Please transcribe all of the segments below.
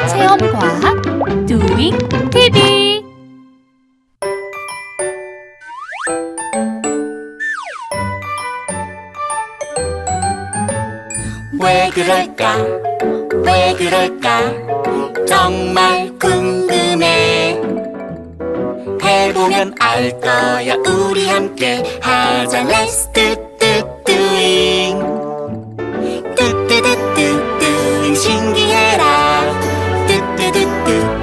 체험과학 Doing TV. 왜 그럴까? 왜 그럴까? 정말 궁금해. 해보면 알 거야. 우리 함께 하자. Let's doing. doing 신기해라.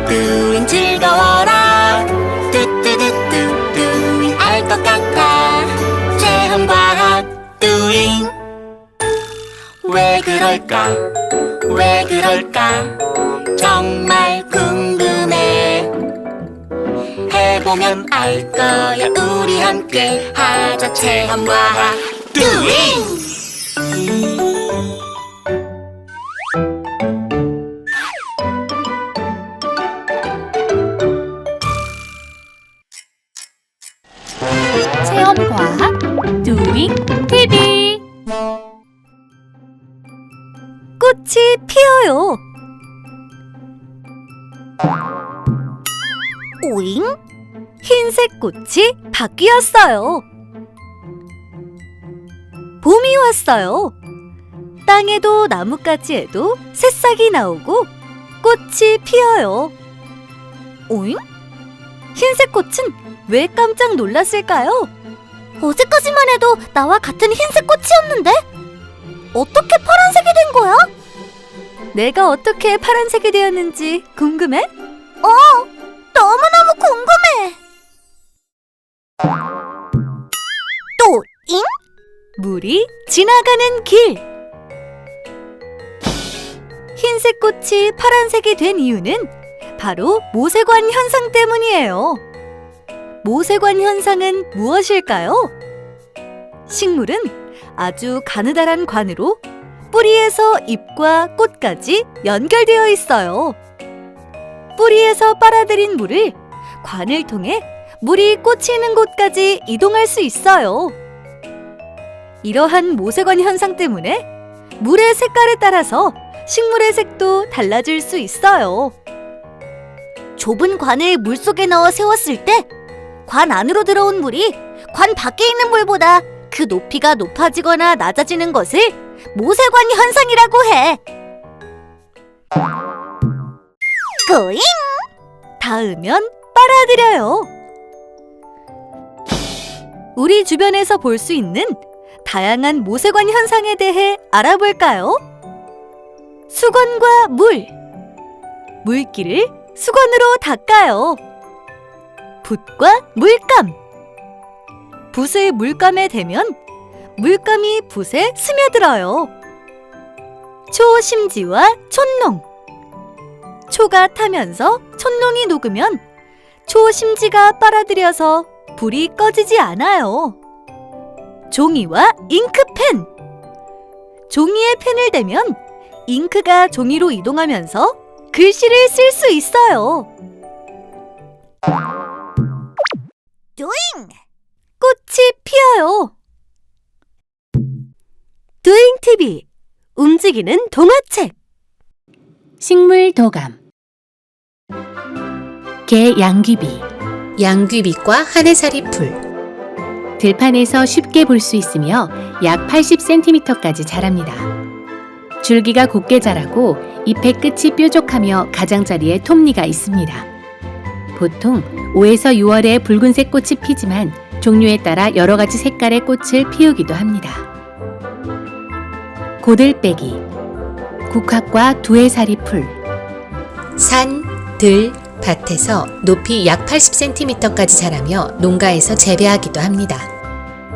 doing 즐거워라. doing 알 것 같아. 체험과학 doing. 왜 그럴까? 왜 그럴까? 정말 궁금해. 해보면 알 거야. 우리 함께 하자. 체험과학 doing. 체험과학 Doing TV. 꽃이 피어요. 오잉? 흰색 꽃이 바뀌었어요. 봄이 왔어요. 땅에도 나뭇가지에도 새싹이 나오고 꽃이 피어요. 오잉? 흰색 꽃은 왜 깜짝 놀랐을까요? 어제까지만 해도 나와 같은 흰색 꽃이었는데? 어떻게 파란색이 된 거야? 내가 어떻게 파란색이 되었는지 궁금해? 너무너무 궁금해! 또잉? 물이 지나가는 길. 흰색 꽃이 파란색이 된 이유는 바로 모세관 현상 때문이에요. 모세관 현상은 무엇일까요? 식물은 아주 가느다란 관으로 뿌리에서 잎과 꽃까지 연결되어 있어요. 뿌리에서 빨아들인 물을 관을 통해 물이 꽂히는 곳까지 이동할 수 있어요. 이러한 모세관 현상 때문에 물의 색깔에 따라서 식물의 색도 달라질 수 있어요. 좁은 관을 물속에 넣어 세웠을 때 관 안으로 들어온 물이 관 밖에 있는 물보다 그 높이가 높아지거나 낮아지는 것을 모세관 현상이라고 해. 꼬잉! 닿으면 빨아들여요. 우리 주변에서 볼 수 있는 다양한 모세관 현상에 대해 알아볼까요? 수건과 물. 물기를 수건으로 닦아요. 붓과 물감. 붓을 물감에 대면 물감이 붓에 스며들어요. 초심지와 촛농. 초가 타면서 촛농이 녹으면 초심지가 빨아들여서 불이 꺼지지 않아요. 종이와 잉크펜. 종이에 펜을 대면 잉크가 종이로 이동하면서 글씨를 쓸 수 있어요. 도잉! 꽃이 피어요. 도잉 TV. 움직이는 동화책. 식물 도감. 개 양귀비. 양귀비과 하늘살이 풀. 들판에서 쉽게 볼 수 있으며 약 80cm까지 자랍니다. 줄기가 곱게 자라고 잎의 끝이 뾰족하며 가장자리에 톱니가 있습니다. 보통 5에서 6월에 붉은색 꽃이 피지만 종류에 따라 여러 가지 색깔의 꽃을 피우기도 합니다. 고들빼기. 국화과 두해살이 풀. 산, 들, 밭에서 높이 약 80cm까지 자라며 농가에서 재배하기도 합니다.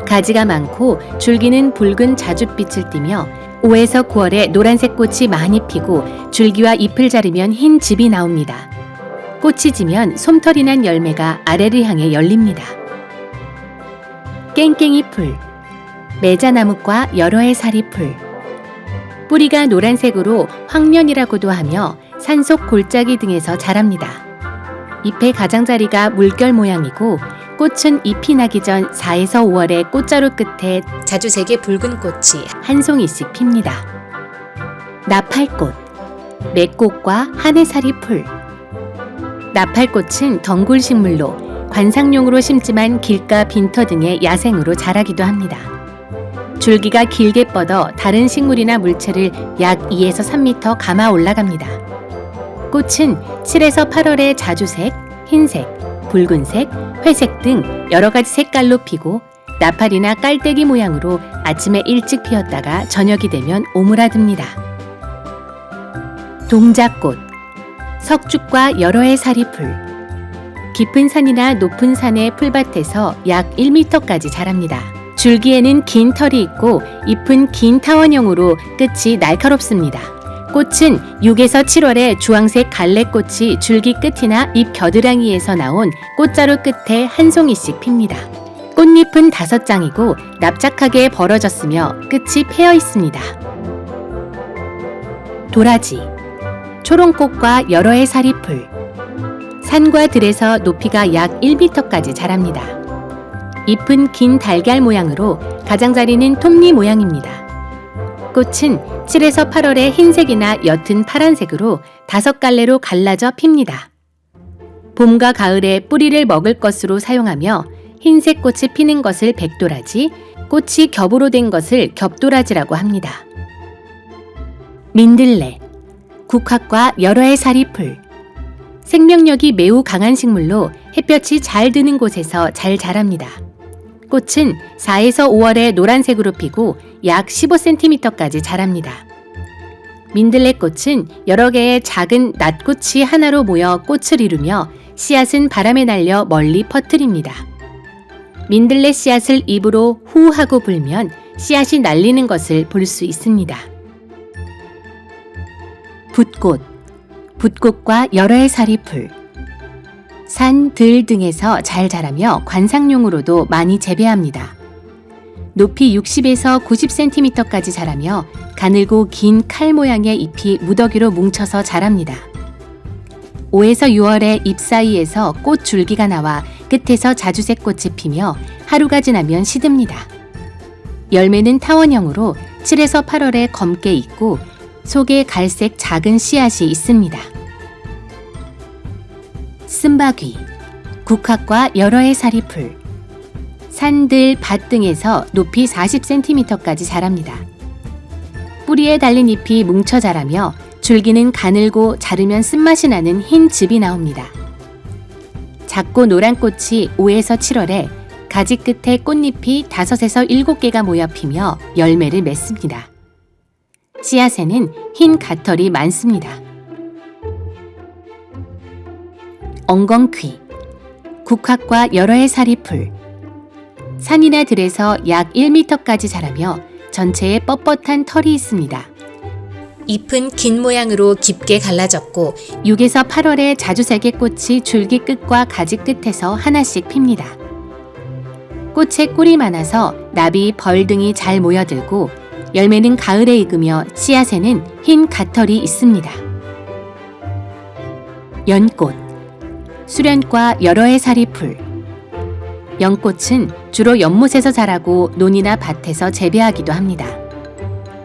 가지가 많고 줄기는 붉은 자줏빛을 띠며 5에서 9월에 노란색 꽃이 많이 피고 줄기와 잎을 자르면 흰 즙이 나옵니다. 꽃이 지면 솜털이 난 열매가 아래를 향해 열립니다. 깽깽이 풀. 매자나무과 여러 해 살이 풀. 뿌리가 노란색으로 황련이라고도 하며 산속 골짜기 등에서 자랍니다. 잎의 가장자리가 물결 모양이고 꽃은 잎이 나기 전 4에서 5월에 꽃자루 끝에 자주색의 붉은 꽃이 한 송이씩 핍니다. 나팔꽃. 맥꽃과 하네사리 풀. 나팔꽃은 덩굴 식물로 관상용으로 심지만 길가 빈터 등의 야생으로 자라기도 합니다. 줄기가 길게 뻗어 다른 식물이나 물체를 약 2에서 3m 감아 올라갑니다. 꽃은 7에서 8월에 자주색, 흰색, 붉은색, 회색 등 여러 가지 색깔로 피고 나팔이나 깔때기 모양으로 아침에 일찍 피었다가 저녁이 되면 오므라듭니다. 동자꽃, 석죽과 여러 해 사리풀. 깊은 산이나 높은 산의 풀밭에서 약 1m까지 자랍니다. 줄기에는 긴 털이 있고 잎은 긴 타원형으로 끝이 날카롭습니다. 꽃은 6에서 7월에 주황색 갈래꽃이 줄기 끝이나 잎 겨드랑이에서 나온 꽃자루 끝에 한 송이씩 핍니다. 꽃잎은 5장이고 납작하게 벌어졌으며 끝이 패여 있습니다. 도라지, 초롱꽃과 여러 해 사리풀. 산과 들에서 높이가 약 1m까지 자랍니다. 잎은 긴 달걀 모양으로 가장자리는 톱니 모양입니다. 꽃은 7에서 8월에 흰색이나 옅은 파란색으로 5갈래로 갈라져 핍니다. 봄과 가을에 뿌리를 먹을 것으로 사용하며 흰색 꽃이 피는 것을 백도라지, 꽃이 겹으로 된 것을 겹도라지라고 합니다. 민들레, 국화과 여러 해 사리풀. 생명력이 매우 강한 식물로 햇볕이 잘 드는 곳에서 잘 자랍니다. 꽃은 4에서 5월에 노란색으로 피고 약 15cm까지 자랍니다. 민들레 꽃은 여러 개의 작은 낫꽃이 하나로 모여 꽃을 이루며 씨앗은 바람에 날려 멀리 퍼뜨립니다. 민들레 씨앗을 입으로 후 하고 불면 씨앗이 날리는 것을 볼 수 있습니다. 붓꽃, 붓꽃과 여러 해 사리풀. 산, 들 등에서 잘 자라며 관상용으로도 많이 재배합니다. 높이 60에서 90cm까지 자라며 가늘고 긴 칼 모양의 잎이 무더기로 뭉쳐서 자랍니다. 5에서 6월에 잎 사이에서 꽃 줄기가 나와 끝에서 자주색 꽃이 피며 하루가 지나면 시듭니다. 열매는 타원형으로 7에서 8월에 검게 익고 속에 갈색 작은 씨앗이 있습니다. 쓴바귀, 국화과 여러 해 사리풀. 산들, 밭 등에서 높이 40cm까지 자랍니다. 뿌리에 달린 잎이 뭉쳐 자라며 줄기는 가늘고 자르면 쓴맛이 나는 흰 즙이 나옵니다. 작고 노란 꽃이 5에서 7월에 가지 끝에 꽃잎이 5에서 7개가 모여 피며 열매를 맺습니다. 씨앗에는 흰 가털이 많습니다. 엉겅퀴, 국화과 여러 해 사리풀. 산이나 들에서 약 1m까지 자라며 전체에 뻣뻣한 털이 있습니다. 잎은 긴 모양으로 깊게 갈라졌고 6에서 8월에 자주색의 꽃이 줄기 끝과 가지 끝에서 하나씩 핍니다. 꽃에 꿀이 많아서 나비, 벌 등이 잘 모여들고 열매는 가을에 익으며 씨앗에는 흰 가털이 있습니다. 연꽃, 수련과 여러 해 사리풀. 연꽃은 주로 연못에서 자라고 논이나 밭에서 재배하기도 합니다.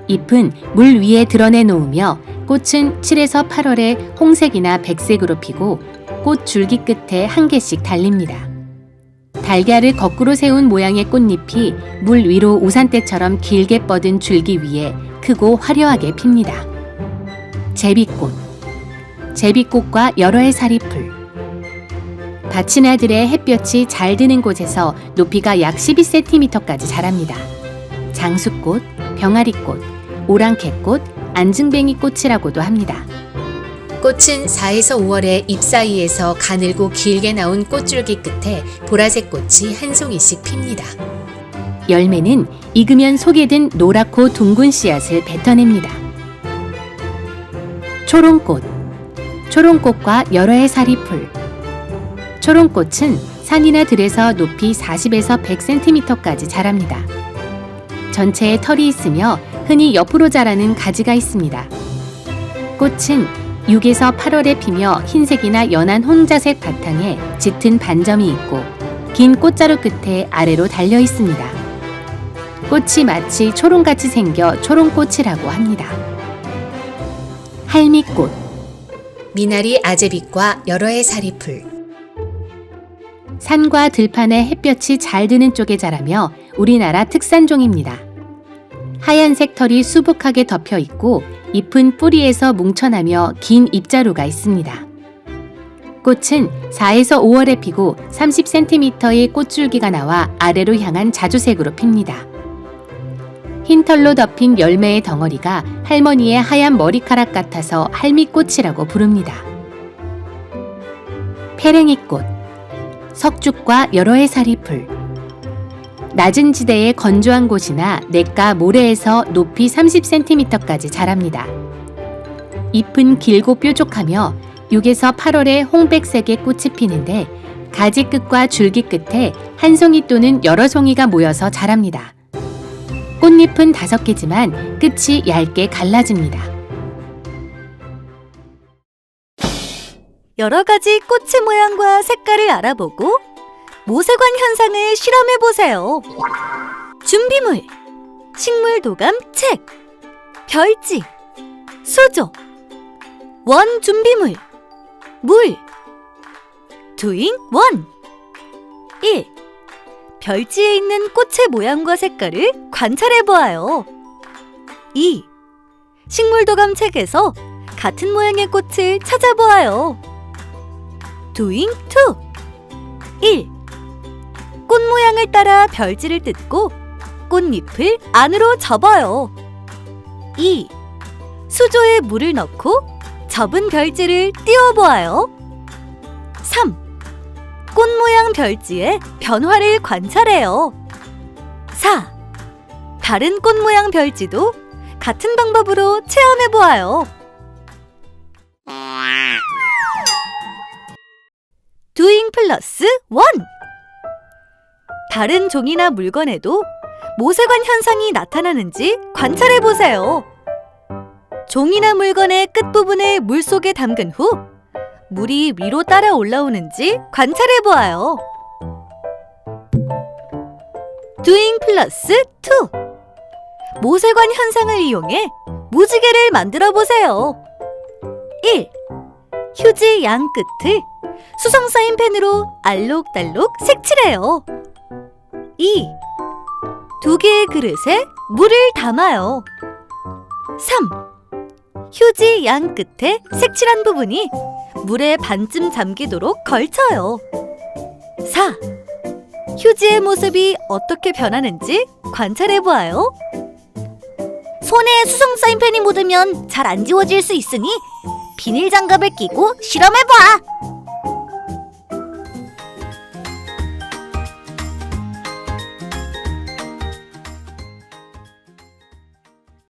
잎은 물 위에 드러내 놓으며 꽃은 7에서 8월에 홍색이나 백색으로 피고 꽃 줄기 끝에 한 개씩 달립니다. 달걀을 거꾸로 세운 모양의 꽃잎이 물 위로 우산대처럼 길게 뻗은 줄기 위에 크고 화려하게 핍니다. 제비꽃, 제비꽃과 여러 해 사리풀. 밭이나 들에 햇볕이 잘 드는 곳에서 높이가 약 12cm까지 자랍니다. 장수꽃, 병아리꽃, 오랑캐꽃, 안증뱅이꽃이라고도 합니다. 꽃은 4에서 5월에 잎 사이에서 가늘고 길게 나온 꽃줄기 끝에 보라색 꽃이 한 송이씩 핍니다. 열매는 익으면 속에 든 노랗고 둥근 씨앗을 뱉어냅니다. 초롱꽃, 초롱꽃과 여러 해 사리풀. 초롱꽃은 산이나 들에서 높이 40에서 100cm까지 자랍니다. 전체에 털이 있으며 흔히 옆으로 자라는 가지가 있습니다. 꽃은 6에서 8월에 피며 흰색이나 연한 혼자색 바탕에 짙은 반점이 있고 긴 꽃자루 끝에 아래로 달려 있습니다. 꽃이 마치 초롱같이 생겨 초롱꽃이라고 합니다. 할미꽃, 미나리 아제빛과 여러 해 사리풀. 산과 들판에 햇볕이 잘 드는 쪽에 자라며 우리나라 특산종입니다. 하얀색 털이 수북하게 덮여 있고 잎은 뿌리에서 뭉쳐나며 긴 잎자루가 있습니다. 꽃은 4에서 5월에 피고 30cm의 꽃줄기가 나와 아래로 향한 자주색으로 핍니다. 흰 털로 덮인 열매의 덩어리가 할머니의 하얀 머리카락 같아서 할미꽃이라고 부릅니다. 페랭이꽃, 석죽과 여러 해 사리풀. 낮은 지대의 건조한 곳이나 냇가 모래에서 높이 30cm까지 자랍니다. 잎은 길고 뾰족하며 6에서 8월에 홍백색의 꽃이 피는데 가지 끝과 줄기 끝에 한 송이 또는 여러 송이가 모여서 자랍니다. 꽃잎은 5개지만 끝이 얇게 갈라집니다. 여러 가지 꽃의 모양과 색깔을 알아보고 모세관 현상을 실험해 보세요. 준비물: 식물 도감 책, 별지, 수조, 원 준비물, 물. Doing 1. 1. 별지에 있는 꽃의 모양과 색깔을 관찰해 보아요. 2. 식물 도감 책에서 같은 모양의 꽃을 찾아보아요. Doing 2. 1. 꽃 모양을 따라 별지를 뜯고 꽃잎을 안으로 접어요. 2. 수조에 물을 넣고 접은 별지를 띄워보아요. 3. 꽃 모양 별지의 변화를 관찰해요. 4. 다른 꽃 모양 별지도 같은 방법으로 체험해보아요. Doing 플러스 1. 다른 종이나 물건에도 모세관 현상이 나타나는지 관찰해보세요. 종이나 물건의 끝부분을 물속에 담근 후 물이 위로 따라 올라오는지 관찰해보아요. Doing 플러스 2. 모세관 현상을 이용해 무지개를 만들어보세요. 1. 휴지 양 끝을 수성 사인펜으로 알록달록 색칠해요. 2. 2개의 그릇에 물을 담아요. 3. 휴지 양 끝에 색칠한 부분이 물에 반쯤 잠기도록 걸쳐요. 4. 휴지의 모습이 어떻게 변하는지 관찰해보아요. 손에 수성 사인펜이 묻으면 잘 안 지워질 수 있으니 비닐 장갑을 끼고 실험해봐.